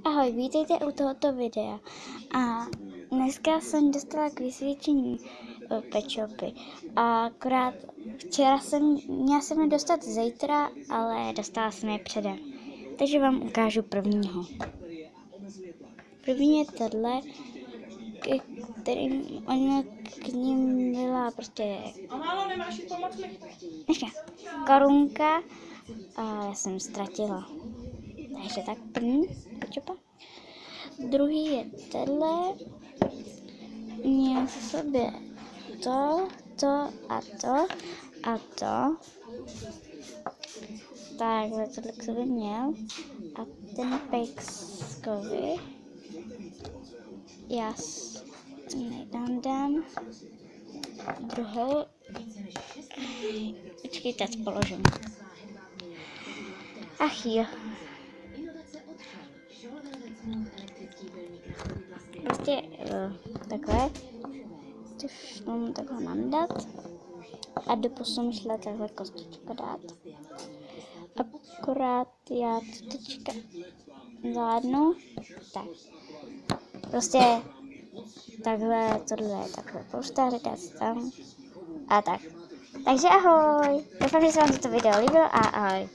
Ahoj, vítejte u tohoto videa. A dneska jsem dostala k vysvědčení pet shopy. A akorát měla jsem je dostat zítra, ale dostala jsem je předem. Takže vám ukážu prvního. První je tohle, kterým on k ním byla prostě korunka a já jsem ztratila. Takže tak první pet shopa. Druhý je tenhle, měl v sobě to a to. Takhle tohle k sobě měl. A ten pejskovi, já dám druhou. Počkejte, položím. Ach jo. Prostě takhle. Mám takhle mandat. A do pusu mi šla takhle kostička dát. Akorát já to teďka zvládnu. Tak. Prostě takhle, tohle, takhle poštářit, dát se tam. A tak. Takže ahoj. Doufám, že se vám toto video líbilo a ahoj.